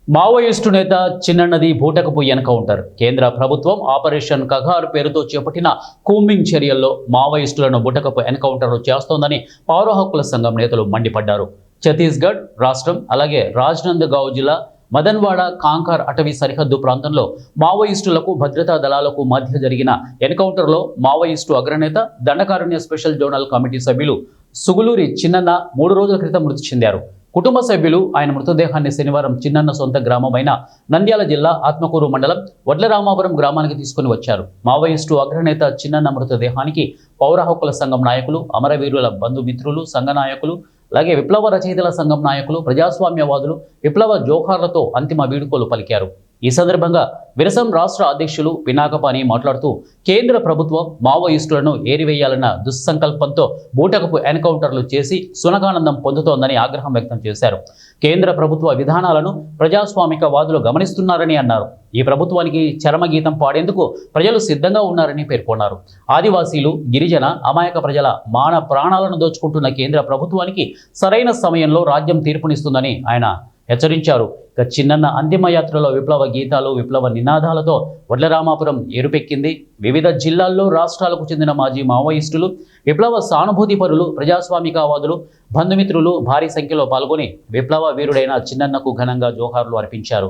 Maoist నేత చిన్నన్నది బూటకపు encounter. కేంద్ర ప్రభుత్వం ఆపరేషన్ కగార్ పేరుతో చేపట్టిన కూంబింగ్ చర్యల్లో మావోయిస్టులను బూటకపు ఎన్కౌంటర్లు చేస్తోందని పౌర హక్కుల సంఘం నేతలు మండిపడ్డారు. ఛత్తీస్గఢ్ రాష్ట్రం అలాగే రాజ్నందగావ్ జిల్లా మదన్వాడ కాంకార్ అటవీ సరిహద్దు ప్రాంతంలో మావోయిస్టులకు భద్రతా దళాలకు మధ్య జరిగిన ఎన్కౌంటర్లో మావోయిస్టు అగ్రనేత దండకారణ్య స్పెషల్ జోనల్ కమిటీ సభ్యులు సుగులూరి చిన్నన్న 3 రోజుల క్రితం మృతి చెందారు. కుటుంబ సభ్యులు ఆయన మృతదేహాన్ని శనివారం చిన్నన్న సొంత గ్రామమైన నంద్యాల జిల్లా ఆత్మకూరు మండలం వడ్లరామాపురం గ్రామానికి తీసుకుని వచ్చారు. మావోయిస్టు అగ్రనేత చిన్నన్న మృతదేహానికి పౌర హక్కుల సంఘం నాయకులు, అమరవీరుల బంధుమిత్రులు, సంఘ నాయకులు, అలాగే విప్లవ రచయితల సంఘం నాయకులు, ప్రజాస్వామ్యవాదులు విప్లవ జోహార్లతో అంతిమ వీడుకోలు పలికారు. ఈ సందర్భంగా విరసం రాష్ట్ర అధ్యక్షులు పినాకపాని మాట్లాడుతూ కేంద్ర ప్రభుత్వం మావోయిస్టులను ఏరివేయాలన్న దుస్సంకల్పంతో బూటకపు ఎన్కౌంటర్లు చేసి సునకానందం పొందుతోందని ఆగ్రహం వ్యక్తం చేశారు. కేంద్ర ప్రభుత్వ విధానాలను ప్రజాస్వామికవాదులు గమనిస్తున్నారని అన్నారు. ఈ ప్రభుత్వానికి చరమగీతం పాడేందుకు ప్రజలు సిద్ధంగా ఉన్నారని పేర్కొన్నారు. ఆదివాసీలు, గిరిజన, అమాయక ప్రజల మాన ప్రాణాలను దోచుకుంటున్న కేంద్ర ప్రభుత్వానికి సరైన సమయంలో రాజ్యం తీర్పునిస్తుందని ఆయన హెచ్చరించారు. ఇక చిన్నన్న అంతిమయాత్రలో విప్లవ గీతాలు, విప్లవ నినాదాలతో వడ్లరామాపురం ఏరుపెక్కింది. వివిధ జిల్లాల్లో రాష్ట్రాలకు చెందిన మాజీ మావోయిస్టులు, విప్లవ సానుభూతి పరులు, ప్రజాస్వామికవాదులు, బంధుమిత్రులు భారీ సంఖ్యలో పాల్గొని విప్లవ వీరుడైన చిన్నన్నకు ఘనంగా జోహార్లు అర్పించారు.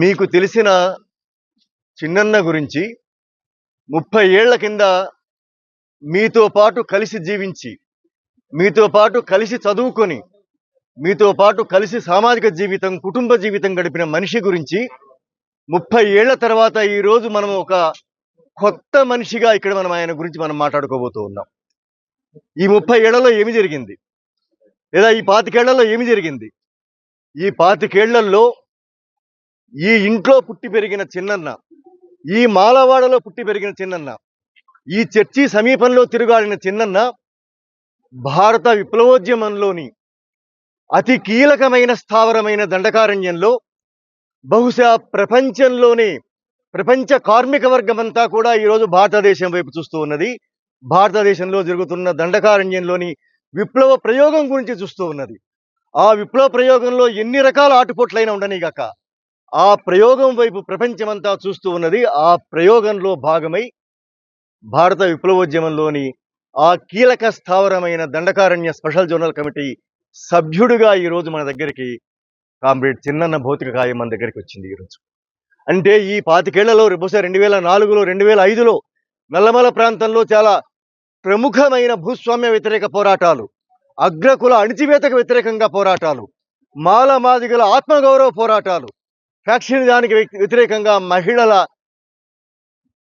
మీకు తెలిసిన చిన్నన్న గురించి 30 ఏళ్ల కింద మీతో పాటు కలిసి జీవించి, మీతో పాటు కలిసి చదువుకొని, మీతో పాటు కలిసి సామాజిక జీవితం, కుటుంబ జీవితం గడిపిన మనిషి గురించి 30 ఏళ్ల తర్వాత ఈరోజు మనం ఒక కొత్త మనిషిగా ఇక్కడ ఆయన గురించి మనం మాట్లాడుకోబోతూ ఉన్నాం. ఈ 30 ఏళ్లలో ఏమి జరిగింది, లేదా ఈ 25 ఏళ్లలో ఏమి జరిగింది? ఈ 25 ఏళ్లలో ఈ ఇంట్లో పుట్టి పెరిగిన చిన్నన్న, ఈ మాలవాడలో పుట్టి పెరిగిన చిన్నన్న, ఈ చర్చి సమీపంలో తిరుగాడిన చిన్నన్న భారత విప్లవోద్యమంలోని అతి కీలకమైన స్థావరమైన దండకారణ్యంలో బహుశా ప్రపంచంలోనే ప్రపంచ కార్మిక వర్గమంతా కూడా ఈరోజు భారతదేశం వైపు చూస్తూ ఉన్నది. భారతదేశంలో జరుగుతున్న దండకారణ్యంలోని విప్లవ ప్రయోగం గురించి చూస్తూ ఉన్నది. ఆ విప్లవ ప్రయోగంలో ఎన్ని రకాల ఆటుపోట్లైనా ఉండనిగాక ఆ ప్రయోగం వైపు ప్రపంచమంతా చూస్తూ ఉన్నది. ఆ ప్రయోగంలో భాగమై భారత విప్లవోద్యమంలోని ఆ కీలక స్థావరమైన దండకారణ్య స్పెషల్ జోనల్ కమిటీ సభ్యుడిగా ఈరోజు మన దగ్గరికి కామ్రేడ్ చిన్నన్న భౌతిక కాయం మన దగ్గరికి వచ్చింది. ఈరోజు అంటే ఈ 25 ఏళ్లలో బహుశా 2004లో 2005లో నల్లమల ప్రాంతంలో చాలా ప్రముఖమైన భూస్వామ్య వ్యతిరేక పోరాటాలు, అగ్రకుల అణిచివేతకు వ్యతిరేకంగా పోరాటాలు, మాల మాదిగల ఆత్మగౌరవ పోరాటాలు, ఫ్యాక్షనిజానికి వ్యతిరేకంగా మహిళల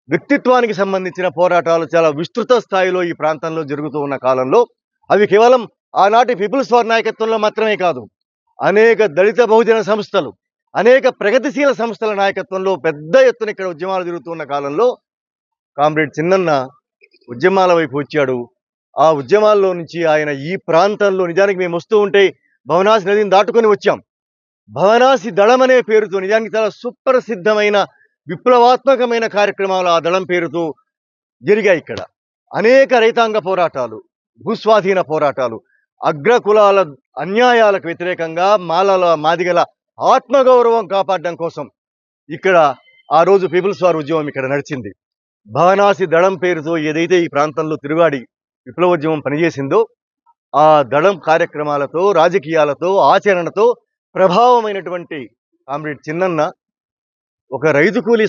వ్యక్తిత్వానికి సంబంధించిన పోరాటాలు చాలా విస్తృత స్థాయిలో ఈ ప్రాంతంలో జరుగుతూ ఉన్న కాలంలో అవి కేవలం ఆనాటి పీపుల్స్ వార్ నాయకత్వంలో మాత్రమే కాదు, అనేక దళిత బహుజన సంస్థలు, అనేక ప్రగతిశీల సంస్థల నాయకత్వంలో పెద్ద ఎత్తున ఇక్కడ ఉద్యమాలు జరుగుతున్న కాలంలో కామ్రేడ్ చిన్నన్న ఉద్యమాల వైపు వచ్చాడు. ఆ ఉద్యమాల్లో నుంచి ఆయన ఈ ప్రాంతంలో, నిజానికి మేము వస్తూ ఉంటే భవనాసి నదిని దాటుకొని వచ్చాం. భవనాసి దళం అనే పేరుతో నిజానికి చాలా సుప్రసిద్ధమైన విప్లవాత్మకమైన కార్యక్రమాలు ఆ దళం పేరుతో జరిగాయి. ఇక్కడ అనేక రైతాంగ పోరాటాలు, భూస్వాధీన పోరాటాలు, అగ్రకులాల అన్యాయాలకు వ్యతిరేకంగా మాలల మాదిగల ఆత్మగౌరవం కాపాడడం కోసం ఇక్కడ ఆ రోజు పీపుల్స్ వార్ ఉద్యమం ఇక్కడ నడిచింది. భవనాసి దళం పేరుతో ఏదైతే ఈ ప్రాంతంలో తిరుగాడి విప్లవోద్యమం పనిచేసిందో ఆ దళం కార్యక్రమాలతో, రాజకీయాలతో, ఆచరణతో ప్రభావమైనటువంటి కామ్రేడ్ చిన్నన్న ఒక రైతు కూలీ